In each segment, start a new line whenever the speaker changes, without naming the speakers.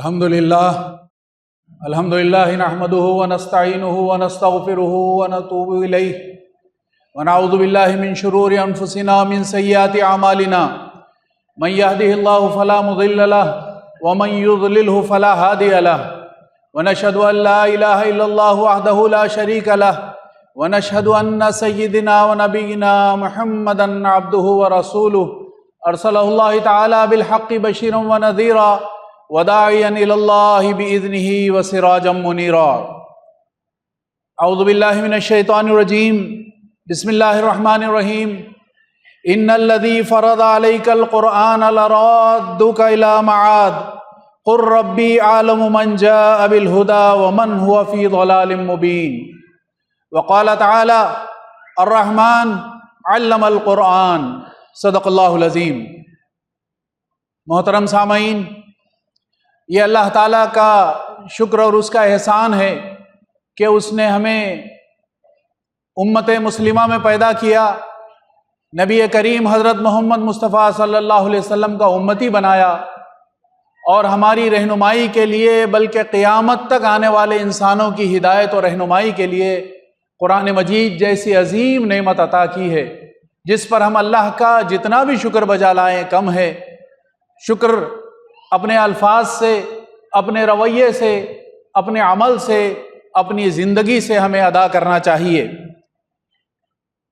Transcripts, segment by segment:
الحمدللہ نحمده ونستعینه ونستغفره ونتوب الیہ ونعوذ باللہ من شرور انفسنا من سیئات اعمالنا من يهده الله فلا مضل له ومن يضلله فلا هادي له ونشهد ان لا اله الا الله وحده لا شريك له ونشهد ان سيدنا ونبينا محمدا عبده ورسوله ارسله الله تعالى بالحق بشيرا ونذيرا وداعيا الى الله باذنه وسراجا منيرا اعوذ بالله من الشيطان الرجيم بسم الله الرحمن الرحيم ان الذي فرض عليك القرآن لرادك الى معاد قل ربي اعلم من جاء بالهدى ومن هو في ضلال مبين وقال تعالى الرحمن علم القرآن صدق اللہ العظیم۔ محترم سامعین، یہ اللہ تعالیٰ کا شکر اور اس کا احسان ہے کہ اس نے ہمیں امت مسلمہ میں پیدا کیا، نبی کریم حضرت محمد مصطفیٰ صلی اللہ علیہ وسلم کا امتی بنایا اور ہماری رہنمائی کے لیے بلکہ قیامت تک آنے والے انسانوں کی ہدایت اور رہنمائی کے لیے قرآن مجید جیسی عظیم نعمت عطا کی ہے، جس پر ہم اللہ کا جتنا بھی شکر بجا لائیں کم ہے۔ شکر اپنے الفاظ سے، اپنے رویے سے، اپنے عمل سے، اپنی زندگی سے ہمیں ادا کرنا چاہیے۔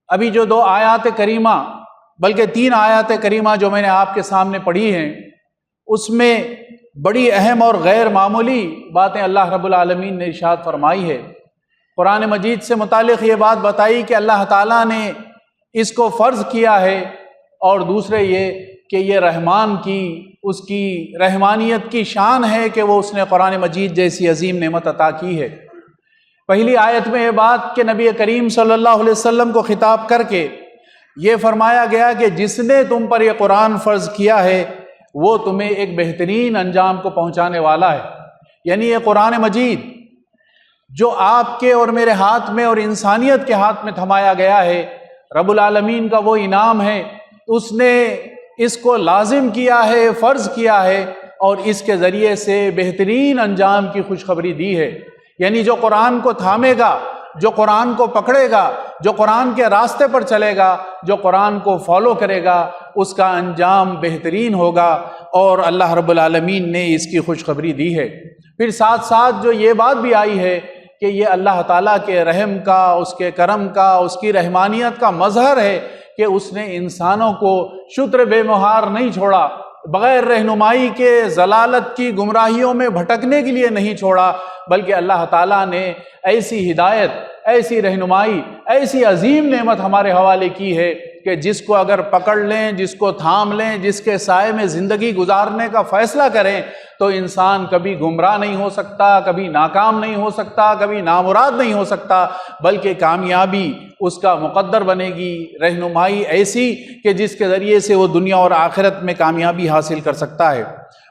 ابھی جو 2 آیات کریمہ بلکہ 3 آیات کریمہ جو میں نے آپ کے سامنے پڑھی ہیں، اس میں بڑی اہم اور غیر معمولی باتیں اللہ رب العالمین نے ارشاد فرمائی ہے۔ قرآن مجید سے متعلق یہ بات بتائی کہ اللہ تعالیٰ نے اس کو فرض کیا ہے، اور دوسرے یہ کہ یہ رحمان کی، اس کی رحمانیت کی شان ہے کہ وہ اس نے قرآن مجید جیسی عظیم نعمت عطا کی ہے۔ پہلی آیت میں یہ بات کہ نبی کریم صلی اللہ علیہ وسلم کو خطاب کر کے یہ فرمایا گیا کہ جس نے تم پر یہ قرآن فرض کیا ہے وہ تمہیں ایک بہترین انجام کو پہنچانے والا ہے۔ یعنی یہ قرآن مجید جو آپ کے اور میرے ہاتھ میں اور انسانیت کے ہاتھ میں تھمایا گیا ہے، رب العالمین کا وہ انعام ہے، اس نے اس کو لازم کیا ہے، فرض کیا ہے، اور اس کے ذریعے سے بہترین انجام کی خوشخبری دی ہے۔ یعنی جو قرآن کو تھامے گا، جو قرآن کو پکڑے گا، جو قرآن کے راستے پر چلے گا، جو قرآن کو فالو کرے گا، اس کا انجام بہترین ہوگا، اور اللہ رب العالمین نے اس کی خوشخبری دی ہے۔ پھر ساتھ ساتھ جو یہ بات بھی آئی ہے کہ یہ اللہ تعالیٰ کے رحم کا، اس کے کرم کا، اس کی رحمانیت کا مظہر ہے کہ اس نے انسانوں کو شتر بے مہار نہیں چھوڑا، بغیر رہنمائی کے ضلالت کی گمراہیوں میں بھٹکنے کے لیے نہیں چھوڑا، بلکہ اللہ تعالیٰ نے ایسی ہدایت، ایسی رہنمائی، ایسی عظیم نعمت ہمارے حوالے کی ہے کہ جس کو اگر پکڑ لیں، جس کو تھام لیں، جس کے سائے میں زندگی گزارنے کا فیصلہ کریں تو انسان کبھی گمراہ نہیں ہو سکتا، کبھی ناکام نہیں ہو سکتا، کبھی نامراد نہیں ہو سکتا، بلکہ کامیابی اس کا مقدر بنے گی، رہنمائی ایسی کہ جس کے ذریعے سے وہ دنیا اور آخرت میں کامیابی حاصل کر سکتا ہے۔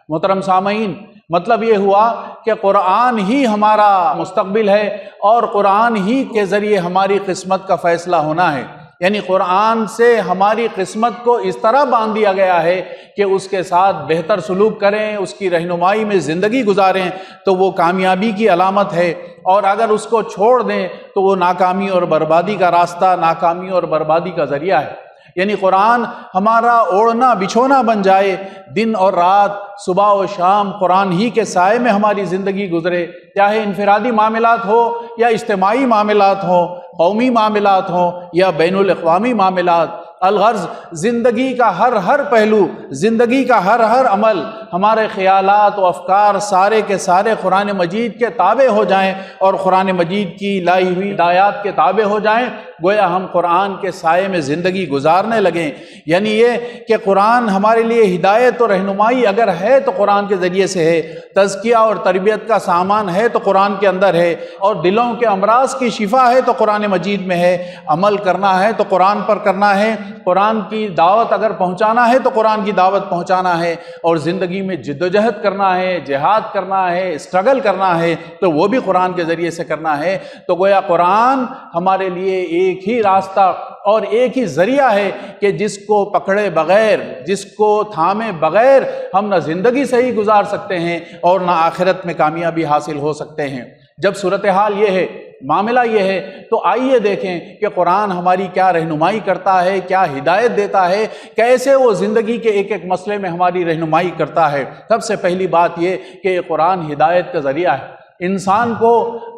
محترم سامعین، مطلب یہ ہوا کہ قرآن ہی ہمارا مستقبل ہے، اور قرآن ہی کے ذریعے ہماری قسمت کا فیصلہ ہونا ہے۔ یعنی قرآن سے ہماری قسمت کو اس طرح باندھ دیا گیا ہے کہ اس کے ساتھ بہتر سلوک کریں، اس کی رہنمائی میں زندگی گزاریں تو وہ کامیابی کی علامت ہے، اور اگر اس کو چھوڑ دیں تو وہ ناکامی اور بربادی کا راستہ، ناکامی اور بربادی کا ذریعہ ہے۔ یعنی قرآن ہمارا اوڑھنا بچھونا بن جائے، دن اور رات، صبح و شام قرآن ہی کے سائے میں ہماری زندگی گزرے، چاہے انفرادی معاملات ہو یا اجتماعی معاملات ہوں، قومی معاملات ہوں یا بین الاقوامی معاملات۔ الغرض زندگی کا ہر پہلو، زندگی کا ہر عمل، ہمارے خیالات و افکار سارے کے سارے قرآن مجید کے تابع ہو جائیں اور قرآن مجید کی لائی ہوئی ہدایات کے تابع ہو جائیں، گویا ہم قرآن کے سائے میں زندگی گزارنے لگیں۔ یعنی یہ کہ قرآن ہمارے لیے ہدایت و رہنمائی اگر ہے تو قرآن کے ذریعے سے ہے، تزکیہ اور تربیت کا سامان ہے تو قرآن کے اندر ہے، اور دلوں کے امراض کی شفا ہے تو قرآن مجید میں ہے، عمل کرنا ہے تو قرآن پر کرنا ہے، قرآن کی دعوت اگر پہنچانا ہے تو قرآن کی دعوت پہنچانا ہے، اور زندگی میں جد و جہد کرنا ہے، جہاد کرنا ہے، اسٹرگل کرنا ہے تو وہ بھی قرآن کے ذریعے سے کرنا ہے۔ تو گویا قرآن ہمارے لیے ایک ہی راستہ اور ایک ہی ذریعہ ہے کہ جس کو پکڑے بغیر، جس کو تھامے بغیر ہم نہ زندگی صحیح گزار سکتے ہیں اور نہ آخرت میں کامیابی حاصل ہو سکتے ہیں۔ جب صورتحال یہ ہے، معاملہ یہ ہے، تو آئیے دیکھیں کہ قرآن ہماری کیا رہنمائی کرتا ہے، کیا ہدایت دیتا ہے، کیسے وہ زندگی کے ایک ایک مسئلے میں ہماری رہنمائی کرتا ہے۔ سب سے پہلی بات یہ کہ یہ قرآن ہدایت کا ذریعہ ہے۔ انسان کو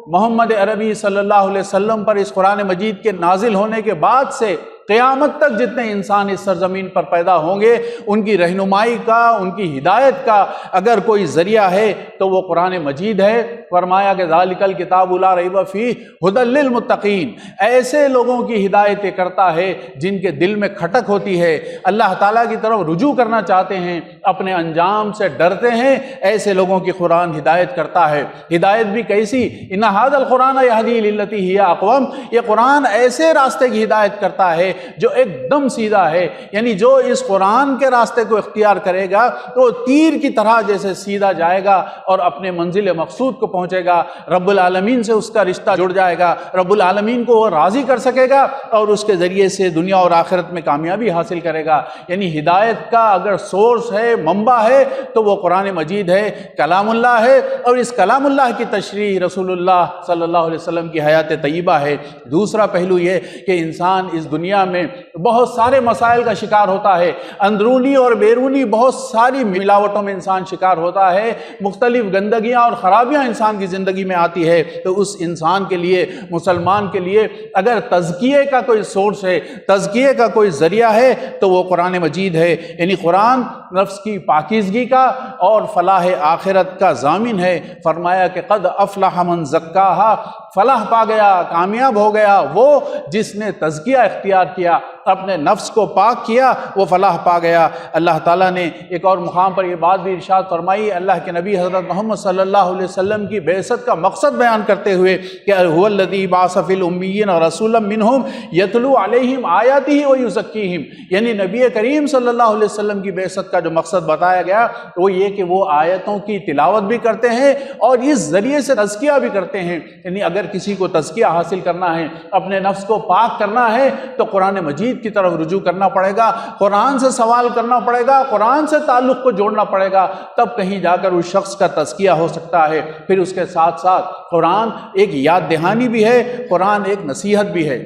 محمد عربی صلی اللہ علیہ وسلم پر اس قرآن مجید کے نازل ہونے کے بعد سے قیامت تک جتنے انسان اس سرزمین پر پیدا ہوں گے، ان کی رہنمائی کا، ان کی ہدایت کا اگر کوئی ذریعہ ہے تو وہ قرآن مجید ہے۔ فرمایا کہ ذالک الکتاب لا ریب فیہ ھدی للمتقین، ایسے لوگوں کی ہدایت کرتا ہے جن کے دل میں کھٹک ہوتی ہے، اللہ تعالیٰ کی طرف رجوع کرنا چاہتے ہیں، اپنے انجام سے ڈرتے ہیں، ایسے لوگوں کی قرآن ہدایت کرتا ہے۔ ہدایت بھی کیسی؟ ان ھذا القرآن یہدی للتی ہی اقوم، یہ قرآن ایسے راستے کی ہدایت کرتا ہے جو ایک دم سیدھا ہے، یعنی جو اس قرآن کے راستے کو اختیار کرے گا تو تیر کی طرح جیسے سیدھا جائے گا اور اپنے منزل مقصود کو پہنچے گا، رب العالمین سے اس کا رشتہ جڑ جائے گا، رب العالمین کو وہ راضی کر سکے گا اور اس کے ذریعے سے دنیا اور آخرت میں کامیابی حاصل کرے گا۔ یعنی ہدایت کا اگر سورس ہے، منبع ہے، تو وہ قرآن مجید ہے، کلام اللہ ہے، اور اس کلام اللہ کی تشریح رسول اللہ صلی اللہ علیہ وسلم کی حیات طیبہ ہے۔ دوسرا پہلو یہ کہ انسان اس دنیا میں بہت سارے مسائل کا شکار ہوتا ہے، اندرونی اور بیرونی بہت ساری ملاوٹوں میں انسان شکار ہوتا ہے، مختلف گندگیاں اور خرابیاں انسان کی زندگی میں آتی ہے۔ تو اس انسان کے لیے، مسلمان کے لیے اگر تزکیے کا کوئی سورس ہے، تزکیے کا کوئی ذریعہ ہے تو وہ قرآن مجید ہے۔ یعنی قرآن نفس کی پاکیزگی کا اور فلاح آخرت کا ضامن ہے۔ فرمایا کہ قد افلح من زکاہا، فلاح پا گیا، کامیاب ہو گیا وہ جس نے تزکیہ اختیار کیا، اپنے نفس کو پاک کیا، وہ فلاح پا گیا۔ اللہ تعالیٰ نے ایک اور مقام پر یہ بات بھی ارشاد فرمائی، اللہ کے نبی حضرت محمد صلی اللہ علیہ وسلم کی بعثت کا مقصد بیان کرتے ہوئے کہ هو الذی بعث فی الامیین رسولا منہم یتلو علیہم آیاتہ ویزکیہم، یعنی نبی کریم صلی اللہ علیہ وسلم کی بعثت کا جو مقصد بتایا گیا وہ یہ کہ وہ آیتوں کی تلاوت بھی کرتے ہیں اور اس ذریعے سے تزکیہ بھی کرتے ہیں۔ یعنی اگر کسی کو تزکیہ حاصل کرنا ہے، اپنے نفس کو پاک کرنا ہے تو قرآن مجید کی طرف رجوع کرنا پڑے گا، قرآن سے سوال کرنا پڑے گا، قرآن سے تعلق کو جوڑنا پڑے گا، تب کہیں جا کر اس شخص کا تزکیہ ہو سکتا ہے۔ پھر اس کے ساتھ ساتھ قرآن ایک یاد دہانی بھی ہے، قرآن ایک نصیحت بھی ہے۔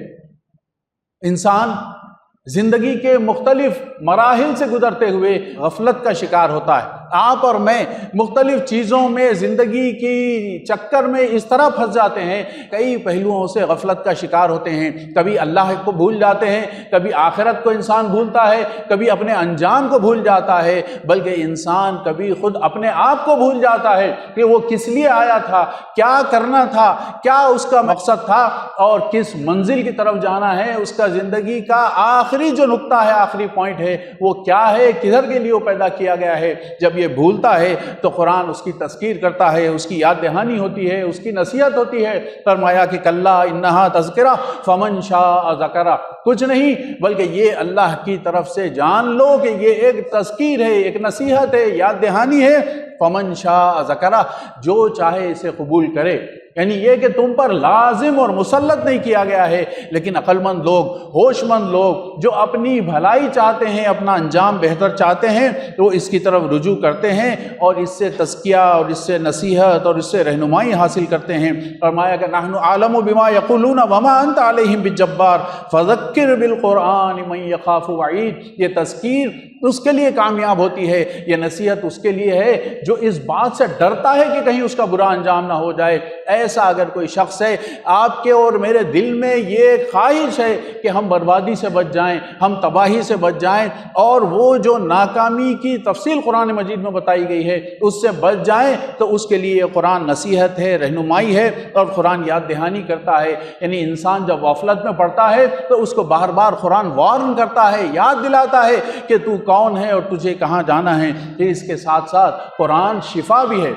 انسان زندگی کے مختلف مراحل سے گزرتے ہوئے غفلت کا شکار ہوتا ہے۔ آپ اور میں مختلف چیزوں میں زندگی کی چکر میں اس طرح پھنس جاتے ہیں، کئی پہلوؤں سے غفلت کا شکار ہوتے ہیں۔ کبھی اللہ کو بھول جاتے ہیں، کبھی آخرت کو انسان بھولتا ہے، کبھی اپنے انجام کو بھول جاتا ہے، بلکہ انسان کبھی خود اپنے آپ کو بھول جاتا ہے کہ وہ کس لیے آیا تھا، کیا کرنا تھا، کیا اس کا مقصد تھا اور کس منزل کی طرف جانا ہے۔ اس کا زندگی کا آخری جو نقطہ ہے، آخری پوائنٹ ہے، وہ کیا ہے، کدھر کے لیے وہ پیدا کیا گیا ہے۔ جب یہ بھولتا ہے تو قرآن اس کی تذکیر کرتا ہے، اس کی یاد دہانی ہوتی ہے، اس کی نصیحت ہوتی ہے۔ فرمایا کہ کلا انہا تذکرہ فمن شاء ذکرہ، کچھ نہیں بلکہ یہ اللہ کی طرف سے جان لو کہ یہ ایک تذکیر ہے، ایک نصیحت ہے، یاد دہانی ہے۔ فمن شاء ذکرہ، جو چاہے اسے قبول کرے۔ یعنی یہ کہ تم پر لازم اور مسلط نہیں کیا گیا ہے، لیکن عقل مند لوگ، ہوش مند لوگ جو اپنی بھلائی چاہتے ہیں، اپنا انجام بہتر چاہتے ہیں، تو اس کی طرف رجوع کرتے ہیں اور اس سے تزکیہ اور اس سے نصیحت اور اس سے رہنمائی حاصل کرتے ہیں۔ فرمایا کہ نحن اعلم بما یقولون وما انت علیہم بجبار فذکر بالقرآن من یخاف وعید۔ یہ تذکیر اس کے لیے کامیاب ہوتی ہے، یہ نصیحت اس کے لیے ہے جو اس بات سے ڈرتا ہے کہ کہیں اس کا برا انجام نہ ہو جائے۔ ایسا اگر کوئی شخص ہے، آپ کے اور میرے دل میں یہ خواہش ہے کہ ہم بربادی سے بچ جائیں، ہم تباہی سے بچ جائیں، اور وہ جو ناکامی کی تفصیل قرآن مجید میں بتائی گئی ہے اس سے بچ جائیں، تو اس کے لیے قرآن نصیحت ہے، رہنمائی ہے، اور قرآن یاد دہانی کرتا ہے۔ یعنی انسان جب غفلت میں پڑتا ہے تو اس کو بار بار قرآن وارن کرتا ہے، یاد دلاتا ہے کہ تو کون ہے اور تجھے کہاں جانا ہے۔ پھر اس کے ساتھ ساتھ قرآن شفا بھی ہے۔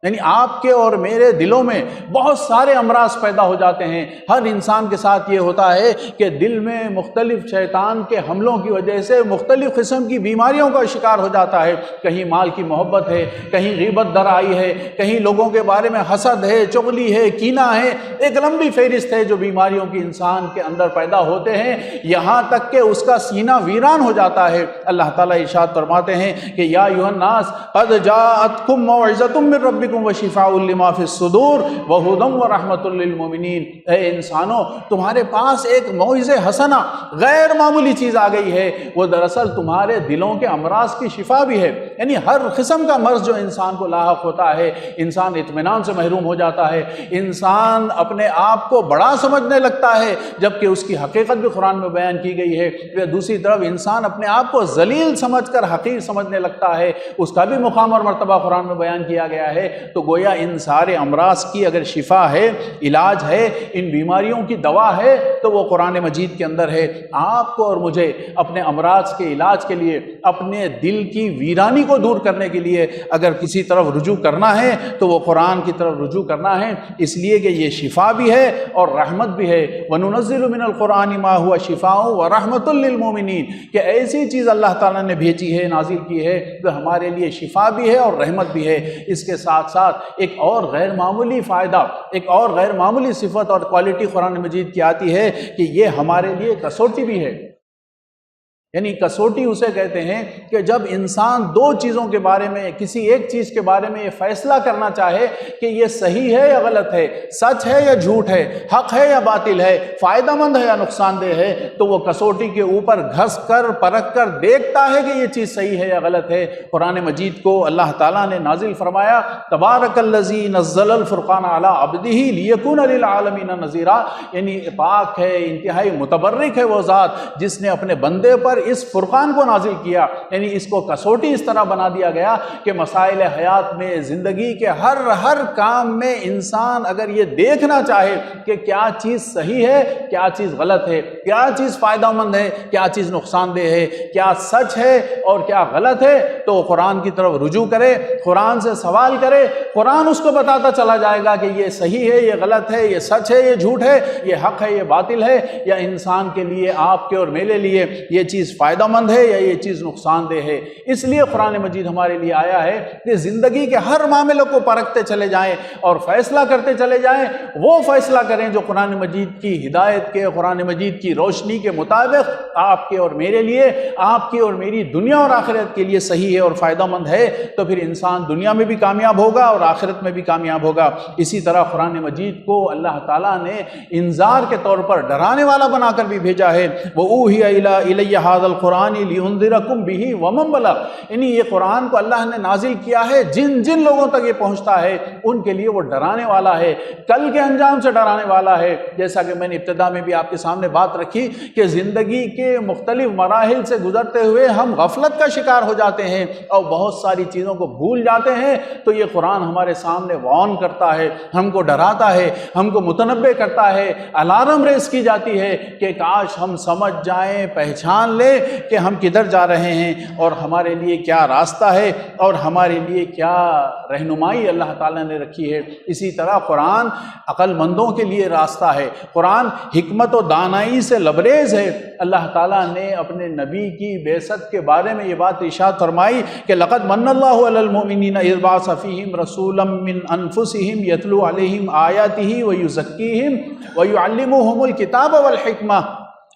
یعنی آپ کے اور میرے دلوں میں بہت سارے امراض پیدا ہو جاتے ہیں۔ ہر انسان کے ساتھ یہ ہوتا ہے کہ دل میں مختلف شیطان کے حملوں کی وجہ سے مختلف قسم کی بیماریوں کا شکار ہو جاتا ہے۔ کہیں مال کی محبت ہے، کہیں غیبت در آئی ہے، کہیں لوگوں کے بارے میں حسد ہے، چغلی ہے، کینہ ہے، ایک لمبی فہرست ہے جو بیماریوں کی انسان کے اندر پیدا ہوتے ہیں، یہاں تک کہ اس کا سینہ ویران ہو جاتا ہے۔ اللہ تعالیٰ ارشاد فرماتے ہیں کہ یا ایھا الناس قد جاءتکم موعظۃ من ربکم وشفاء لما فی الصدور وہدی ورحمۃ للمؤمنین۔ اے انسانوں، تمہارے پاس ایک موعظہ حسنہ غیر معمولی چیز آ گئی ہے، وہ دراصل تمہارے دلوں کے امراض کی شفا بھی ہے۔ یعنی ہر قسم کا مرض جو انسان کو لاحق ہوتا ہے، انسان اطمینان سے محروم ہو جاتا ہے، انسان اپنے آپ کو بڑا سمجھنے لگتا ہے جبکہ اس کی حقیقت بھی قرآن میں بیان کی گئی ہے۔ پھر دوسری طرف انسان اپنے آپ کو ذلیل سمجھ کر حقیر سمجھنے لگتا ہے، اس کا بھی مقام اور مرتبہ قرآن میں بیان کیا گیا ہے۔ تو گویا ان سارے امراض کی اگر شفا ہے، علاج ہے، ان بیماریوں کی دوا ہے تو وہ قرآن مجید کے اندر ہے۔ آپ کو اور مجھے اپنے امراض کے علاج کے لیے، اپنے دل کی ویرانی کو دور کرنے کے لیے اگر کسی طرف رجوع کرنا ہے تو وہ قرآن کی طرف رجوع کرنا ہے، اس لیے کہ یہ شفا بھی ہے اور رحمت بھی ہے۔ وَنُنَزِّلُ مِنَ الْقُرْآنِ مَا هُوَ شِفَاءٌ وَرَحْمَةٌ لِّلْمُؤْمِنِينَ کہ ایسی چیز اللہ تعالیٰ نے بھیجی ہے، نازل کی ہے، جو ہمارے لیے شفا بھی ہے اور رحمت بھی ہے۔ اس کے ساتھ ساتھ ایک اور غیر معمولی فائدہ، ایک اور غیر معمولی صفت اور کوالٹی قرآن مجید کی آتی ہے کہ یہ ہمارے لیے کسوٹی بھی ہے۔ یعنی کسوٹی اسے کہتے ہیں کہ جب انسان دو چیزوں کے بارے میں، کسی ایک چیز کے بارے میں یہ فیصلہ کرنا چاہے کہ یہ صحیح ہے یا غلط ہے، سچ ہے یا جھوٹ ہے، حق ہے یا باطل ہے، فائدہ مند ہے یا نقصان دہ ہے، تو وہ کسوٹی کے اوپر گھس کر پرکھ کر دیکھتا ہے کہ یہ چیز صحیح ہے یا غلط ہے۔ قرآن مجید کو اللہ تعالیٰ نے نازل فرمایا، تبارک الذی نزل الفرقان علی عبدہ لیکون للعالمین نذیرا، یعنی پاک ہے، انتہائی متبرک ہے وہ ذات جس نے اپنے بندے پر اس فرقان کو نازل کیا۔ یعنی اس کو کسوٹی اس طرح بنا دیا گیا کہ مسائل حیات میں، زندگی کے ہر کام میں انسان اگر یہ دیکھنا چاہے کہ کیا چیز صحیح ہے، کیا چیز غلط ہے، کیا چیز فائدہ مند ہے، کیا چیز نقصان دہ ہے، کیا سچ ہے اور کیا غلط ہے، تو وہ قرآن کی طرف رجوع کرے، قرآن سے سوال کرے، قرآن اس کو بتاتا چلا جائے گا کہ یہ صحیح ہے، یہ غلط ہے، یہ سچ ہے، یہ جھوٹ ہے، یہ حق ہے، یہ باطل ہے، یا انسان کے لیے، آپ کے اور میرے لیے یہ چیز فائدہ مند ہے یا یہ چیز نقصان دہ ہے۔ اس لیے قرآن مجید ہمارے لیے آیا ہے کہ زندگی کے ہر معاملے کو پرکھتے چلے جائیں اور فیصلہ کرتے چلے جائیں، وہ فیصلہ کریں جو قرآن مجید کی ہدایت کے، قرآن مجید کی روشنی کے مطابق آپ کے اور میرے لیے، آپ کی اور میری دنیا اور آخرت کے لیے صحیح ہے اور فائدہ مند ہے، تو پھر انسان دنیا میں بھی کامیاب ہوگا اور آخرت میں بھی کامیاب ہوگا۔ اسی طرح قرآن مجید کو اللہ تعالیٰ نے انذار کے طور پر ڈرانے والا بنا کر بھی بھیجا ہے۔ وَأُوحِيَ إِلَيَّ هَذَا الْقُرْآنِ لِأُنذِرَكُم بِهِ وَمَن بَلَغَ، یعنی یہ قرآن کو اللہ نے نازل کیا ہے جن لوگوں تک یہ پہنچتا ہے ان کے لیے وہ ڈرانے والا ہے، کل کے انجام سے ڈرانے والا ہے۔ جیسا کہ میں نے ابتدا میں بھی آپ کے سامنے بات رکھی کہ زندگی کے مختلف مراحل سے گزرتے ہوئے ہم غفلت کا شکار ہو جاتے ہیں اور بہت ساری چیزوں کو بھول جاتے ہیں، تو یہ قرآن ہمارے سامنے وارن کرتا ہے، ہم کو ڈراتا ہے، ہم کو متنبہ کرتا ہے، الارم ریز کی جاتی ہے کہ کاش ہم سمجھ جائیں، پہچان لیں کہ ہم کدھر جا رہے ہیں اور ہمارے لیے کیا راستہ ہے اور ہمارے لیے کیا رہنمائی اللہ تعالیٰ نے رکھی ہے۔ اسی طرح قرآن عقل مندوں کے لیے راستہ ہے، قرآن حکمت و دانائی سے لبریز ہے۔ اللہ تعالیٰ نے اپنے نبی کی بعثت کے بارے میں یہ بات ارشاد فرمائی کہ لقد من اللہ علی المؤمنین اذ بعث فیہم رسولا من انفسہم یتلو علیہم آیاتہ ویزکیہم ویعلمہم الکتاب والحکمہ۔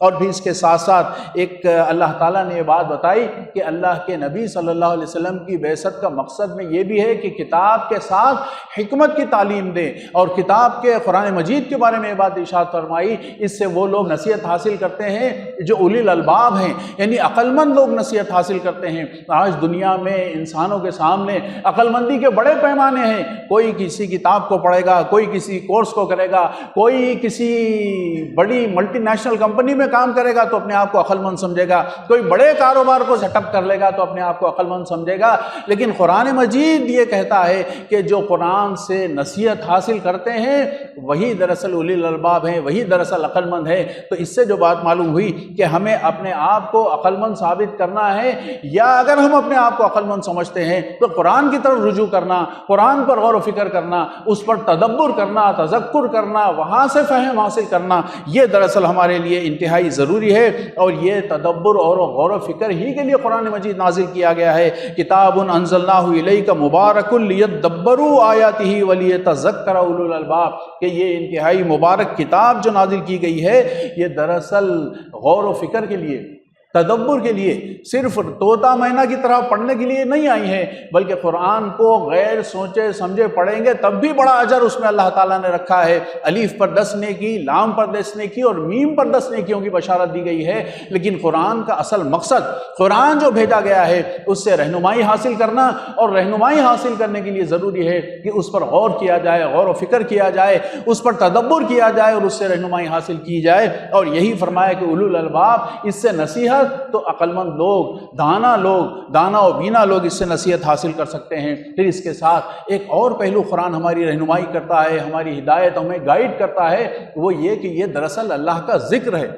اور بھی اس کے ساتھ ساتھ ایک اللہ تعالیٰ نے یہ بات بتائی کہ اللہ کے نبی صلی اللہ علیہ وسلم کی بعثت کا مقصد میں یہ بھی ہے کہ کتاب کے ساتھ حکمت کی تعلیم دیں، اور کتاب کے قرآن مجید کے بارے میں یہ بات ارشاد فرمائی، اس سے وہ لوگ نصیحت حاصل کرتے ہیں جو اولی الالباب ہیں، یعنی عقل مند لوگ نصیحت حاصل کرتے ہیں۔ آج دنیا میں انسانوں کے سامنے عقل مندی کے بڑے پیمانے ہیں، کوئی کسی کتاب کو پڑھے گا، کوئی کسی کورس کو کرے گا، کوئی کسی بڑی ملٹی نیشنل کمپنی میں کام کرے گا تو اپنے آپ کو عقل مند سمجھے گا، کوئی بڑے کاروبار کو سیٹ اپ کر لے گا تو اپنے آپ کو عقل مند سمجھے گا، لیکن قرآن مجید یہ کہتا ہے کہ جو قرآن سے نصیحت حاصل کرتے ہیں وہی دراصل اولی الالباب ہیں، وہی دراصل عقل مند ہے۔ تو اس سے جو بات معلوم ہوئی کہ ہمیں اپنے آپ کو عقل مند ثابت کرنا ہے، یا اگر ہم اپنے آپ کو عقل مند سمجھتے ہیں تو قرآن کی طرف رجوع کرنا، قرآن پر غور و فکر کرنا، اس پر تدبر کرنا، تذکر کرنا، وہاں سے فہم حاصل کرنا، یہ دراصل ہمارے لیے انتہائی ضروری ہے۔ اور یہ تدبر اور غور و فکر ہی کے لیے قرآن مجید نازل کیا گیا ہے۔ کتاب انزلناہ الیک مبارک لیدبروا آیاتہ ولیتذکر اولو الالباب، کہ یہ انتہائی مبارک کتاب جو نازل کی گئی ہے یہ دراصل غور و فکر کے لیے، تدبر کے لیے، صرف طوطا مینا کی طرح پڑھنے کے لیے نہیں آئی ہیں، بلکہ قرآن کو غیر سوچے سمجھے پڑھیں گے تب بھی بڑا اجر اس میں اللہ تعالیٰ نے رکھا ہے۔ الف پر 10 نیکی، لام پر 10 نیکی اور میم پر 10 نیکیوں کی بشارت دی گئی ہے۔ لیکن قرآن کا اصل مقصد، قرآن جو بھیجا گیا ہے اس سے رہنمائی حاصل کرنا، اور رہنمائی حاصل کرنے کے لیے ضروری ہے کہ اس پر غور کیا جائے، غور و فکر کیا جائے، اس پر تدبر کیا جائے اور اس سے رہنمائی حاصل کی جائے۔ اور یہی فرمایا کہ اولو الالباب، اس سے نصیحت تو عقل مند لوگ، دانا و بینا لوگ اس سے نصیحت حاصل کر سکتے ہیں۔ پھر اس کے ساتھ ایک اور پہلو قرآن ہماری رہنمائی کرتا ہے، ہماری ہدایت، ہمیں گائیڈ کرتا ہے، وہ یہ کہ یہ دراصل اللہ کا ذکر ہے،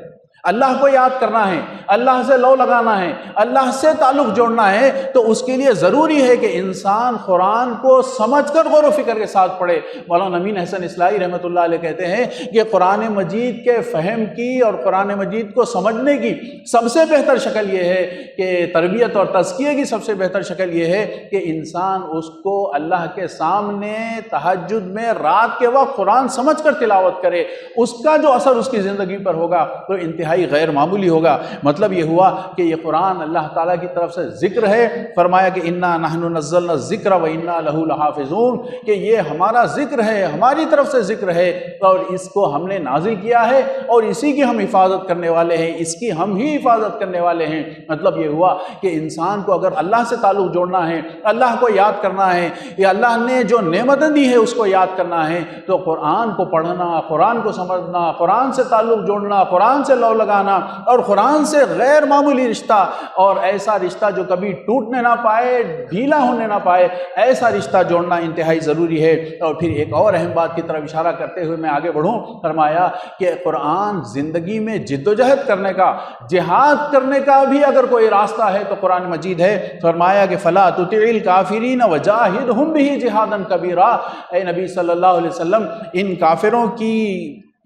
اللہ کو یاد کرنا ہے، اللہ سے لو لگانا ہے، اللہ سے تعلق جوڑنا ہے۔ تو اس کے لیے ضروری ہے کہ انسان قرآن کو سمجھ کر غور و فکر کے ساتھ پڑھے۔ مولانا امین احسن اصلاحی رحمۃ اللہ علیہ کہتے ہیں کہ قرآن مجید کے فہم کی اور قرآن مجید کو سمجھنے کی سب سے بہتر شکل یہ ہے کہ تربیت اور تزکیے کی سب سے بہتر شکل یہ ہے کہ انسان اس کو اللہ کے سامنے تہجد میں رات کے وقت قرآن سمجھ کر تلاوت کرے، اس کا جو اثر اس کی زندگی پر ہوگا تو انتہائی غیر معمولی ہوگا۔ مطلب یہ ہوا کہ یہ قرآن اللہ تعالیٰ کی طرف سے ذکر ہے، فرمایا کہ انا نحن نزلنا الذکر و انا لہ لحافظون، کہ یہ ہمارا ذکر ہے، ہماری طرف سے ذکر ہے اور اس کو ہم نے نازل کیا ہے اور اسی کی ہم حفاظت کرنے والے ہیں، اس کی ہم ہی حفاظت کرنے والے ہیں۔ مطلب یہ ہوا کہ انسان کو اگر اللہ سے تعلق جوڑنا ہے، اللہ کو یاد کرنا ہے، یا اللہ نے جو نعمتیں دی ہے اس کو یاد کرنا ہے، تو قرآن کو پڑھنا، قرآن کو سمجھنا، قرآن سے تعلق جوڑنا، قرآن سے لو لگانا، اور قرآن سے غیر معمولی رشتہ، اور ایسا رشتہ جو کبھی ٹوٹنے نہ پائے، ڈھیلا ہونے نہ پائے، ایسا رشتہ جوڑنا انتہائی ضروری ہے۔ اور پھر ایک اور اہم بات کی طرف اشارہ کرتے ہوئے میں آگے بڑھوں، فرمایا کہ قرآن زندگی میں جد و جہد کرنے کا، جہاد کرنے کا بھی اگر کوئی راستہ ہے تو قرآن مجید ہے۔ فرمایا کہ فلا تطع الکافرین وجاہدہم بہ جہادا کبیرا، اے نبی صلی اللہ علیہ وسلم ان کافروں کی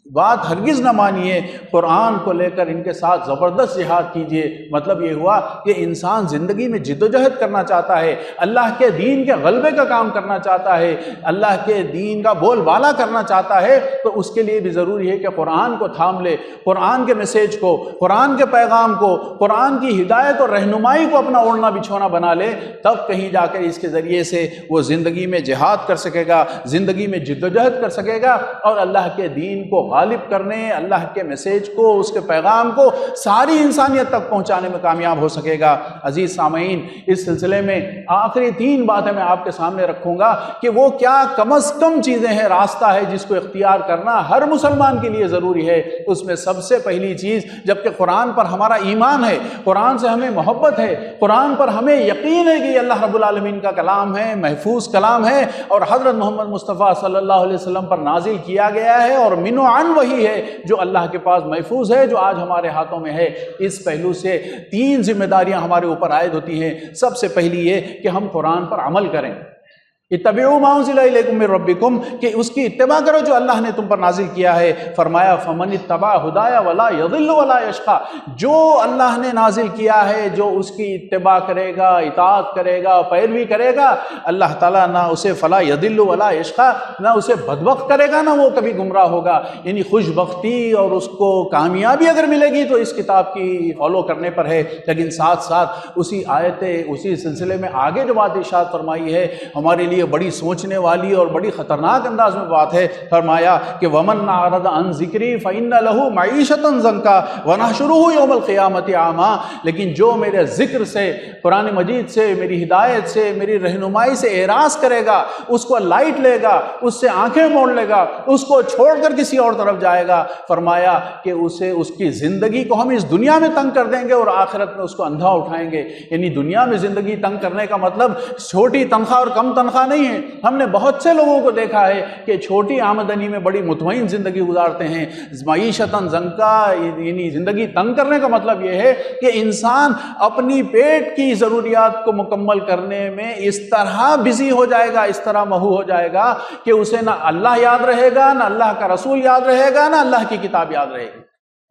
بات ہرگز نہ مانیے، قرآن کو لے کر ان کے ساتھ زبردست جہاد کیجیے۔ مطلب یہ ہوا کہ انسان زندگی میں جد و جہد کرنا چاہتا ہے، اللہ کے دین کے غلبے کا کام کرنا چاہتا ہے، اللہ کے دین کا بول بالا کرنا چاہتا ہے، تو اس کے لیے بھی ضروری ہے کہ قرآن کو تھام لے، قرآن کے میسیج کو، قرآن کے پیغام کو، قرآن کی ہدایت اور رہنمائی کو اپنا اوڑھنا بچھونا بنا لے، تب کہیں جا کر اس کے ذریعے سے وہ زندگی میں جہاد کر سکے گا، زندگی میں جد و جہد کر سکے گا، اور اللہ کے دین کو غالب کرنے، اللہ کے میسیج کو، اس کے پیغام کو ساری انسانیت تک پہنچانے میں کامیاب ہو سکے گا۔ عزیز سامعین، اس سلسلے میں آخری 3 باتیں میں آپ کے سامنے رکھوں گا کہ وہ کیا کم از کم چیزیں ہیں، راستہ ہے جس کو اختیار کرنا ہر مسلمان کے لیے ضروری ہے۔ اس میں سب سے پہلی چیز، جبکہ قرآن پر ہمارا ایمان ہے، قرآن سے ہمیں محبت ہے، قرآن پر ہمیں یقین ہے کہ یہ اللہ رب العالمین کا کلام ہے، محفوظ کلام ہے، اور حضرت محمد مصطفیٰ صلی اللہ علیہ وسلم پر نازل کیا گیا ہے، اور من و عن وہی ہے جو اللہ کے پاس محفوظ ہے، جو آج ہمارے ہاتھوں میں ہے۔ اس پہلو سے 3 ذمہ داریاں ہمارے اوپر عائد ہوتی ہیں۔ سب سے پہلی یہ کہ ہم قرآن پر عمل کریں، اتبعوا ما انزل الیکم من ربکم، کہ اس کی اتباع کرو جو اللہ نے تم پر نازل کیا ہے۔ فرمایا فمن اتبع ہدایا ولا یضل ولا یشقى، جو اللہ نے نازل کیا ہے، جو اس کی اتباع کرے گا، اطاعت کرے گا، پیروی کرے گا، اللہ تعالیٰ نہ اسے فلا یضل ولا یشقى، نہ اسے بدبخت کرے گا، نہ وہ کبھی گمراہ ہوگا۔ یعنی خوش بختی اور اس کو کامیابی اگر ملے گی تو اس کتاب کی فالو کرنے پر ہے۔ لیکن ساتھ ساتھ اسی آیت، اسی سلسلے میں آگے جو بات ارشاد فرمائی ہے، ہمارے لیے لیے بڑی سوچنے والی اور بڑی خطرناک انداز میں بات ہے۔ فرمایا کہ وَمَنْ أَعْرَضَ عَنْ ذِكْرِي فَإِنَّ لَهُ مَعِيشَةً ضَنْكًا وَنَحْشُرُهُ يَوْمَ الْقِيَامَةِ أَعْمَىٰ، لیکن جو میرے ذکر سے، قرآن مجید سے، میری ہدایت سے، میری رہنمائی سے اعراض کرے گا، اس کو لائٹ لے گا، اس سے آنکھیں موڑ لے گا، اس کو چھوڑ کر کسی اور طرف جائے گا، فرمایا کہ اسے اس کی زندگی کو ہم اس دنیا میں تنگ کر دیں گے اور آخرت میں اس کو اندھا اٹھائیں گے۔ یعنی دنیا میں زندگی تنگ کرنے کا مطلب چھوٹی تنخواہ اور کم تنخواہ نہیں ہے۔ ہم نے بہت سے لوگوں کو دیکھا ہے کہ چھوٹی آمدنی میں بڑی مطمئن زندگی گزارتے ہیں۔ معیشتاً ضنکا، یعنی زندگی تنگ کرنے کا مطلب یہ ہے کہ انسان اپنی پیٹ کی ضروریات کو مکمل کرنے میں اس طرح بزی ہو جائے گا، اس طرح مہو ہو جائے گا کہ اسے نہ اللہ یاد رہے گا، نہ اللہ کا رسول یاد رہے گا، نہ اللہ کی کتاب یاد رہے گی۔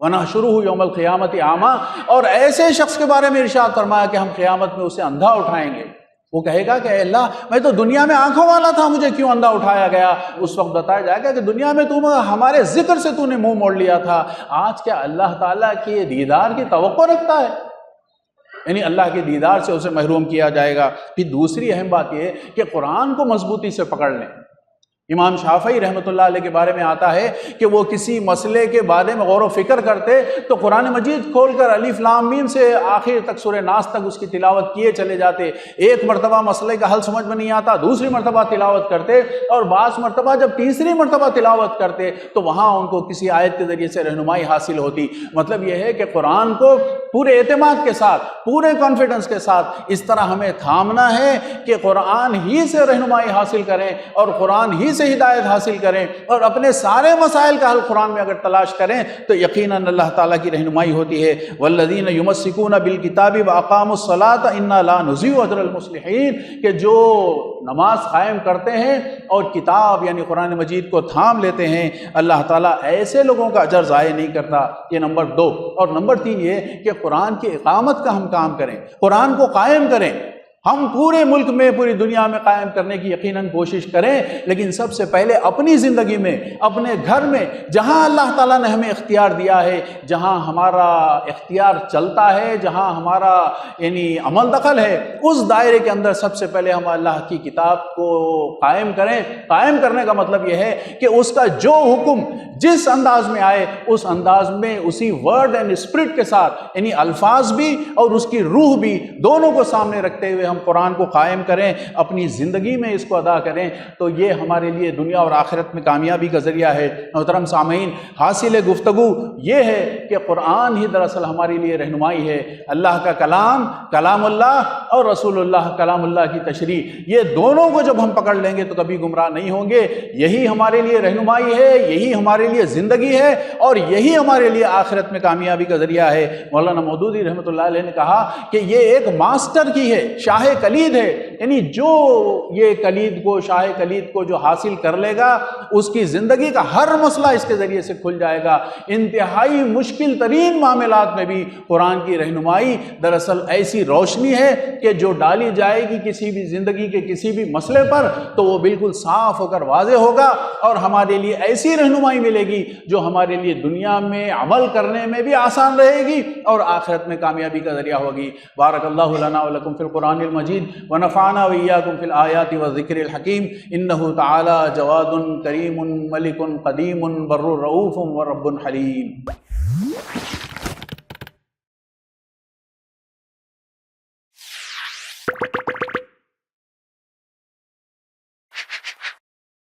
وَنَحْشُرُهُ يَوْمَ الْقِيَامَةِ أَعْمَىٰ، اور ایسے شخص کے بارے میں ارشاد فرمایا کہ ہم قیامت میں اسے اندھا اٹھائیں گے۔ وہ کہے گا کہ اے اللہ، میں تو دنیا میں آنکھوں والا تھا، مجھے کیوں اندھا اٹھایا گیا؟ اس وقت بتایا جائے گا کہ دنیا میں تم ہمارے ذکر سے تو نے منہ موڑ لیا تھا، آج کیا اللہ تعالیٰ کی دیدار کی توقع رکھتا ہے؟ یعنی اللہ کے دیدار سے اسے محروم کیا جائے گا۔ پھر دوسری اہم بات یہ کہ قرآن کو مضبوطی سے پکڑ لیں۔ امام شافعی رحمۃ اللہ علیہ کے بارے میں آتا ہے کہ وہ کسی مسئلے کے بارے میں غور و فکر کرتے تو قرآن مجید کھول کر الف لام میم سے آخر تک سورہ ناس تک اس کی تلاوت کیے چلے جاتے۔ ایک مرتبہ مسئلے کا حل سمجھ میں نہیں آتا، دوسری مرتبہ تلاوت کرتے، اور بعض مرتبہ جب تیسری مرتبہ تلاوت کرتے تو وہاں ان کو کسی آیت کے ذریعے سے رہنمائی حاصل ہوتی۔ مطلب یہ ہے کہ قرآن کو پورے اعتماد کے ساتھ، پورے کانفیڈنس کے ساتھ اس طرح ہمیں تھامنا ہے کہ قرآن ہی سے رہنمائی حاصل کریں اور قرآن ہی سے ہدایت حاصل کریں، اور اپنے سارے مسائل کا حل قرآن میں اگر تلاش کریں تو یقیناً اللہ تعالیٰ کی رہنمائی ہوتی ہے۔ والذین یمسکون بالکتاب واقاموا الصلاۃ انا لا نضیع اجر المصلحین، کہ جو نماز قائم کرتے ہیں اور کتاب یعنی قرآن مجید کو تھام لیتے ہیں، اللہ تعالیٰ ایسے لوگوں کا اجر ضائع نہیں کرتا۔ یہ نمبر 2۔ اور نمبر 3 یہ کہ قرآن کی اقامت کا ہم کام کریں، قرآن کو قائم کریں۔ ہم پورے ملک میں، پوری دنیا میں قائم کرنے کی یقیناً کوشش کریں، لیکن سب سے پہلے اپنی زندگی میں، اپنے گھر میں، جہاں اللہ تعالیٰ نے ہمیں اختیار دیا ہے، جہاں ہمارا اختیار چلتا ہے، جہاں ہمارا یعنی عمل دخل ہے، اس دائرے کے اندر سب سے پہلے ہم اللہ کی کتاب کو قائم کریں۔ قائم کرنے کا مطلب یہ ہے کہ اس کا جو حکم جس انداز میں آئے اس انداز میں، اسی ورڈ اینڈ اسپرٹ کے ساتھ، یعنی الفاظ بھی اور اس کی روح بھی دونوں کو سامنے رکھتے ہوئے ہم قرآن کو قائم کریں، اپنی زندگی میں اس کو ادا کریں، تو یہ ہمارے لیے دنیا اور آخرت میں کامیابی کا ذریعہ ہے۔ محترم سامعین، حاصل گفتگو یہ ہے کہ قرآن ہی دراصل ہمارے لیے رہنمائی ہے۔ اللہ کا کلام، کلام اللہ، اور رسول اللہ، کلام اللہ کی تشریح، یہ دونوں کو جب ہم پکڑ لیں گے تو کبھی گمراہ نہیں ہوں گے۔ یہی ہمارے لیے رہنمائی ہے، یہی ہمارے لیے زندگی ہے، اور یہی ہمارے لیے آخرت میں کامیابی کا ذریعہ ہے۔ مولانا مودودی رحمۃ اللہ علیہ نے کہا کہ یہ ایک ماسٹر کی ہے، شاہ کلید ہے، یعنی جو یہ کلید کو، شاہ کلید کو جو حاصل کر لے گا، اس کی زندگی کا ہر مسئلہ اس کے ذریعے سے کھل جائے گا۔ انتہائی مشکل ترین معاملات میں بھی قرآن کی رہنمائی دراصل ایسی روشنی ہے کہ جو ڈالی جائے گی کسی بھی زندگی کے کسی بھی مسئلے پر تو وہ بالکل صاف ہو کر واضح ہوگا، اور ہمارے لیے ایسی رہنمائی ملے گی جو ہمارے لیے دنیا میں عمل کرنے میں بھی آسان رہے گی اور آخرت میں کامیابی کا ذریعہ ہوگی۔ بارک اللہ لنا ولکم فی القرآن المجید ونفعنا وإياكم في الآيات والذكر الحكيم إنه تعالى جواد كريم ملك قديم بر رؤوف ورب حليم۔